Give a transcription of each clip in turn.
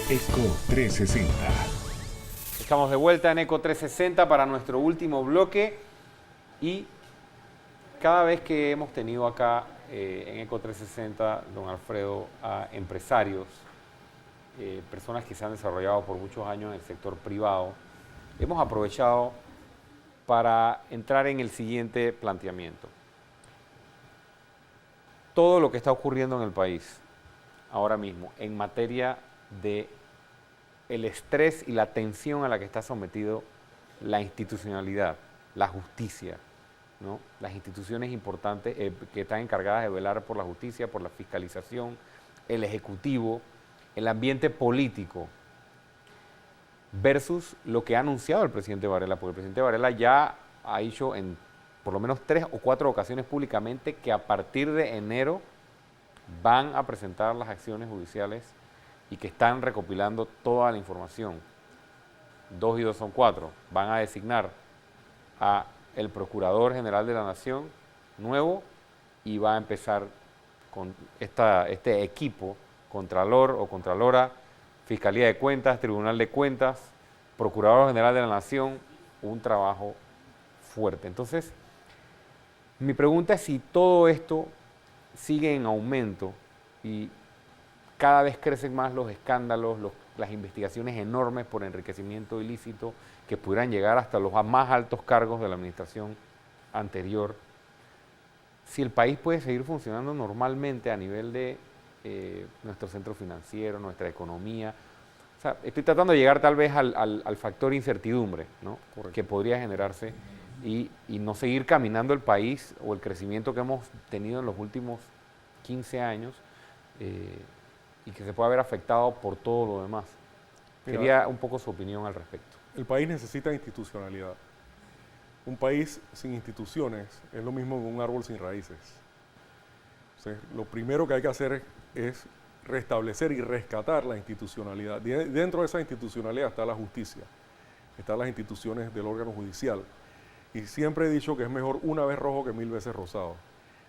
Eco 360. Estamos de vuelta en Eco 360 para nuestro último bloque y cada vez que hemos tenido acá en Eco 360, don Alfredo, a empresarios, personas que se han desarrollado por muchos años en el sector privado, hemos aprovechado para entrar en el siguiente planteamiento. Todo lo que está ocurriendo en el país ahora mismo en materia de el estrés y la tensión a la que está sometido la institucionalidad, la justicia, ¿no? Las instituciones importantes que están encargadas de velar por la justicia, por la fiscalización, el ejecutivo, el ambiente político, versus lo que ha anunciado el presidente Varela, porque el presidente Varela ya ha dicho en por lo menos 3 o 4 ocasiones públicamente que a partir de enero van a presentar las acciones judiciales y que están recopilando toda la información. 2 y 2 son 4. Van a designar a el Procurador General de la Nación nuevo y va a empezar con este equipo, Contralor o Contralora, Fiscalía de Cuentas, Tribunal de Cuentas, Procurador General de la Nación, un trabajo fuerte. Entonces, mi pregunta es si todo esto sigue en aumento y cada vez crecen más los escándalos, las investigaciones enormes por enriquecimiento ilícito que pudieran llegar hasta los más altos cargos de la administración anterior. Si el país puede seguir funcionando normalmente a nivel de nuestro centro financiero, nuestra economía. O sea, estoy tratando de llegar tal vez al factor incertidumbre, ¿no? Que podría generarse y no seguir caminando el país o el crecimiento que hemos tenido en los últimos 15 años y que se pueda ver afectado por todo lo demás. Quería un poco su opinión al respecto. El país necesita institucionalidad. Un país sin instituciones es lo mismo que un árbol sin raíces. Entonces, lo primero que hay que hacer es restablecer y rescatar la institucionalidad. Dentro de esa institucionalidad está la justicia, están las instituciones del órgano judicial. Y siempre he dicho que es mejor una vez rojo que 1000 veces rosado.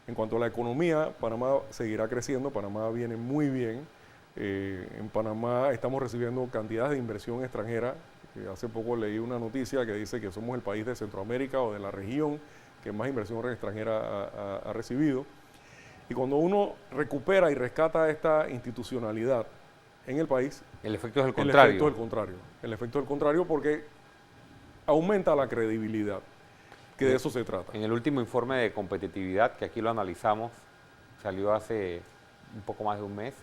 En cuanto a la economía, Panamá seguirá creciendo, Panamá viene muy bien. En Panamá estamos recibiendo cantidades de inversión extranjera. Hace poco leí una noticia que dice que somos el país de Centroamérica o de la región que más inversión extranjera ha recibido. Y cuando uno recupera y rescata esta institucionalidad en el país, el efecto es el contrario. El efecto es el contrario. El efecto es el contrario porque aumenta la credibilidad, que de eso se trata. En el último informe de competitividad, que aquí lo analizamos, salió hace un poco más de un mes,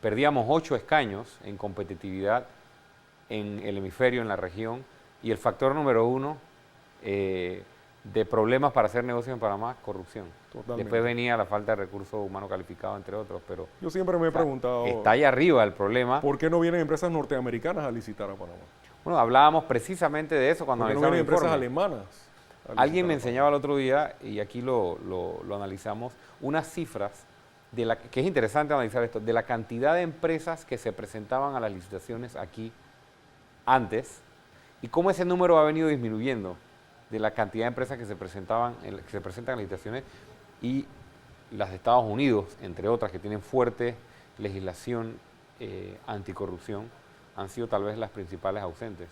perdíamos 8 escaños en competitividad en el hemisferio, en la región, y el factor número 1 de problemas para hacer negocios en Panamá, corrupción. Totalmente. Después venía la falta de recursos humanos calificados, entre otros, pero... Yo siempre me he preguntado... Está ahí arriba el problema. ¿Por qué no vienen empresas norteamericanas a licitar a Panamá? Bueno, hablábamos precisamente de eso cuando analizamos el informe. ¿Por qué no vienen empresas alemanas? Alguien me enseñaba el otro día, y aquí lo analizamos, unas cifras, que es interesante analizar esto, de la cantidad de empresas que se presentaban a las licitaciones aquí antes, y cómo ese número ha venido disminuyendo de la cantidad de empresas que se presentan en licitaciones, y las de Estados Unidos, entre otras, que tienen fuerte legislación anticorrupción, han sido tal vez las principales ausentes.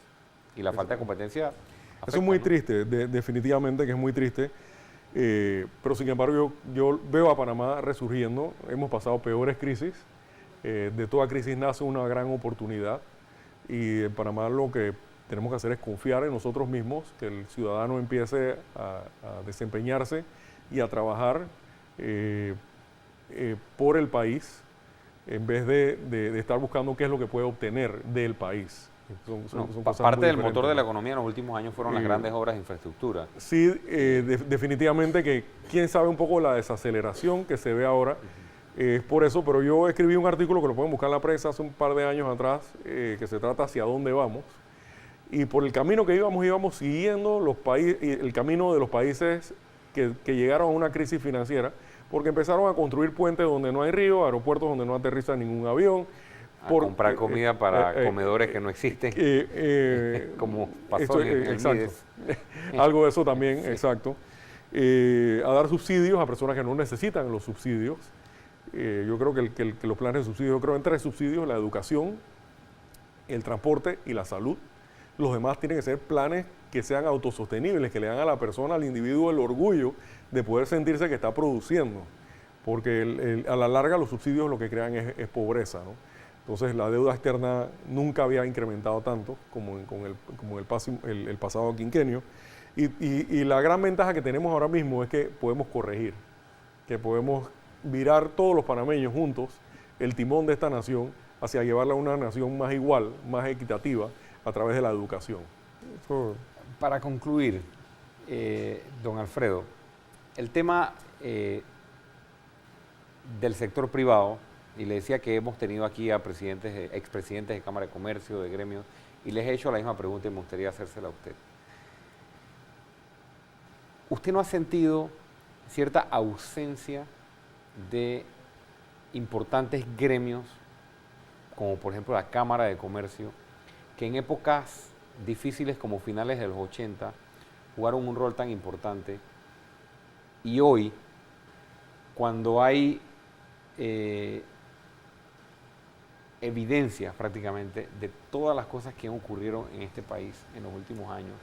Y la falta de competencia afecta, eso es muy ¿no? triste, definitivamente que es muy triste. Pero sin embargo yo veo a Panamá resurgiendo. Hemos pasado peores crisis. De toda crisis nace una gran oportunidad. Y en Panamá lo que tenemos que hacer es confiar en nosotros mismos, que el ciudadano empiece a desempeñarse y a trabajar por el país, en vez de estar buscando qué es lo que puede obtener del país. Son parte del motor de la economía en los últimos años fueron las grandes obras de infraestructura. Sí, definitivamente que quién sabe un poco la desaceleración que se ve ahora. Es por eso, pero yo escribí un artículo que lo pueden buscar en la prensa hace un par de años atrás, que se trata hacia dónde vamos. Y por el camino que íbamos siguiendo el camino de los países que llegaron a una crisis financiera, porque empezaron a construir puentes donde no hay río, aeropuertos donde no aterriza ningún avión, comprar comida para comedores que no existen, como pasó en el Mides. Algo de eso también, exacto. A dar subsidios a personas que no necesitan los subsidios. Yo creo que los planes de subsidio, yo creo en 3 subsidios: la educación, el transporte y la salud. Los demás tienen que ser planes que sean autosostenibles, que le dan a la persona, al individuo, el orgullo de poder sentirse que está produciendo, porque a la larga los subsidios lo que crean es pobreza, ¿no? Entonces la deuda externa nunca había incrementado tanto como el pasado quinquenio, y la gran ventaja que tenemos ahora mismo es que podemos corregir, que podemos virar todos los panameños juntos el timón de esta nación hacia llevarla a una nación más igual, más equitativa, a través de la educación. Eso. Para concluir, don Alfredo, el tema del sector privado, y le decía que hemos tenido aquí a expresidentes de Cámara de Comercio, de gremios, y les he hecho la misma pregunta y me gustaría hacérsela a usted. ¿Usted no ha sentido cierta ausencia de importantes gremios, como por ejemplo la Cámara de Comercio, que en épocas difíciles como finales de los 80 jugaron un rol tan importante, y hoy, cuando hay evidencias prácticamente de todas las cosas que han ocurrido en este país en los últimos años,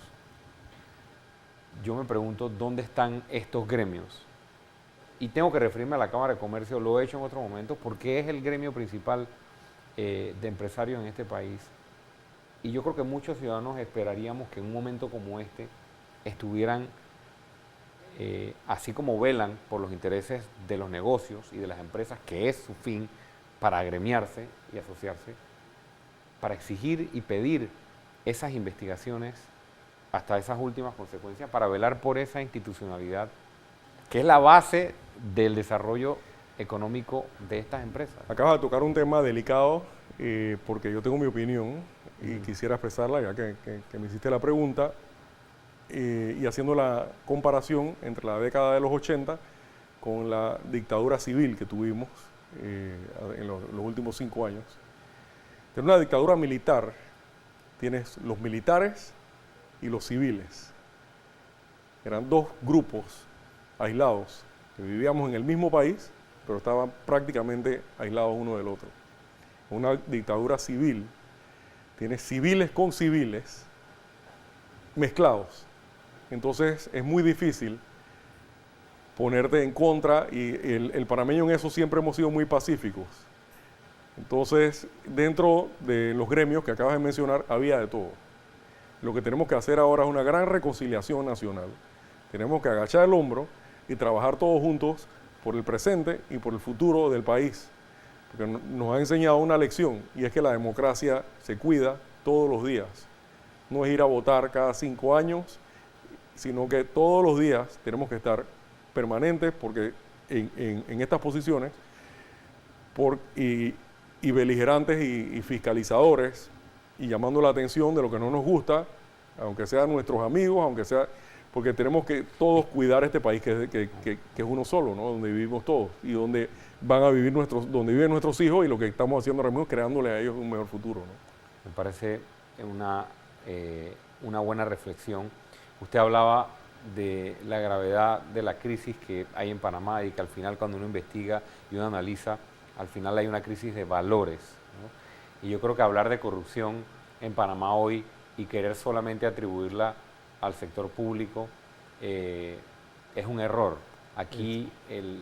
yo me pregunto dónde están estos gremios? Y tengo que referirme a la Cámara de Comercio, lo he hecho en otros momentos, porque es el gremio principal de empresarios en este país. Y yo creo que muchos ciudadanos esperaríamos que en un momento como este estuvieran, así como velan por los intereses de los negocios y de las empresas, que es su fin, para agremiarse y asociarse, para exigir y pedir esas investigaciones hasta esas últimas consecuencias, para velar por esa institucionalidad que es la base del desarrollo económico de estas empresas. Acabas de tocar un tema delicado, porque yo tengo mi opinión y quisiera expresarla ya que me hiciste la pregunta, y haciendo la comparación entre la década de los 80 con la dictadura civil que tuvimos en los últimos 5 años. En una dictadura militar tienes los militares y los civiles. Eran dos grupos aislados que vivíamos en el mismo país, pero estaban prácticamente aislados uno del otro. Una dictadura civil tiene civiles con civiles mezclados. Entonces es muy difícil ponerte en contra, y el panameño en eso siempre hemos sido muy pacíficos. Entonces, dentro de los gremios que acabas de mencionar, había de todo. Lo que tenemos que hacer ahora es una gran reconciliación nacional. Tenemos que agachar el hombro y trabajar todos juntos por el presente y por el futuro del país. Porque nos ha enseñado una lección, y es que la democracia se cuida todos los días. No es ir a votar cada 5 años, sino que todos los días tenemos que estar permanentes, porque en estas posiciones y beligerantes y fiscalizadores, y llamando la atención de lo que no nos gusta, aunque sean nuestros amigos, aunque sea, porque tenemos que todos cuidar este país que es uno solo, ¿no? Donde vivimos todos y donde van a vivir donde viven nuestros hijos, y lo que estamos haciendo ahora mismo es creándole a ellos un mejor futuro, ¿no? Me parece una buena reflexión. Usted hablaba de la gravedad de la crisis que hay en Panamá, y que al final, cuando uno investiga y uno analiza, al final hay una crisis de valores, ¿no? Y yo creo que hablar de corrupción en Panamá hoy y querer solamente atribuirla al sector público es un error. Aquí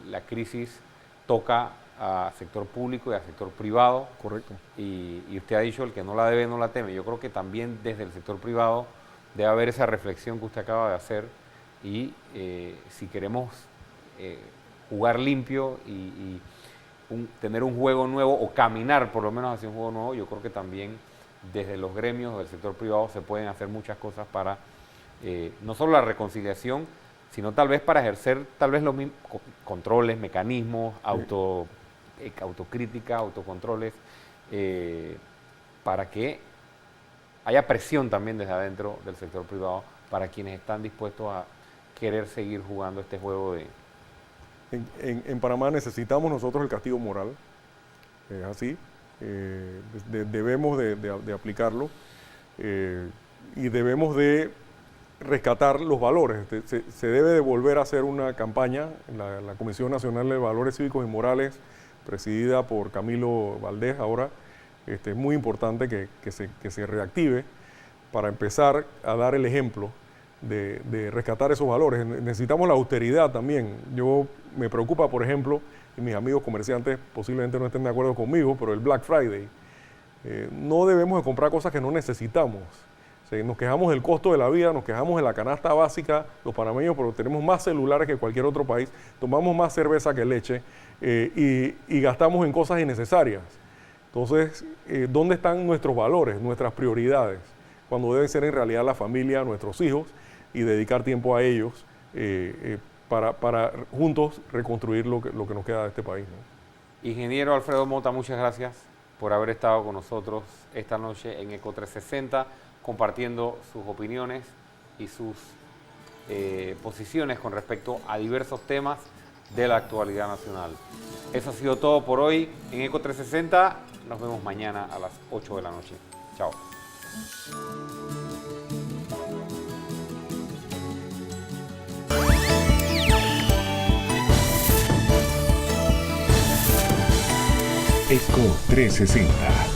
la crisis toca a sector público y a sector privado. Correcto. Y usted ha dicho, el que no la debe no la teme. Yo creo que también desde el sector privado debe haber esa reflexión que usted acaba de hacer, y si queremos jugar limpio y tener un juego nuevo, o caminar por lo menos hacia un juego nuevo, yo creo que también desde los gremios del sector privado se pueden hacer muchas cosas para no solo la reconciliación, sino tal vez para ejercer los mismos controles, mecanismos, autocrítica, autocontroles, para que haya presión también desde adentro del sector privado para quienes están dispuestos a querer seguir jugando este juego de... En Panamá necesitamos nosotros el castigo moral, es así, debemos de aplicarlo, y debemos de rescatar los valores. Se debe de volver a hacer una campaña en la Comisión Nacional de Valores Cívicos y Morales, presidida por Camilo Valdés ahora, Es muy importante que se reactive para empezar a dar el ejemplo de rescatar esos valores. Necesitamos la austeridad también. Me preocupa, por ejemplo, y mis amigos comerciantes posiblemente no estén de acuerdo conmigo, pero el Black Friday. No debemos de comprar cosas que no necesitamos. Nos quejamos del costo de la vida, nos quejamos de la canasta básica, los panameños, pero tenemos más celulares que cualquier otro país, tomamos más cerveza que leche y gastamos en cosas innecesarias. Entonces, ¿dónde están nuestros valores, nuestras prioridades? Cuando deben ser en realidad la familia, nuestros hijos, y dedicar tiempo a ellos para juntos reconstruir lo que nos queda de este país, ¿no? Ingeniero Alfredo Mota, muchas gracias por haber estado con nosotros esta noche en Eco 360, compartiendo sus opiniones y sus posiciones con respecto a diversos temas de la actualidad nacional. Eso ha sido todo por hoy en Eco 360. Nos vemos mañana a las 8 de la noche. Chao. Eco 360.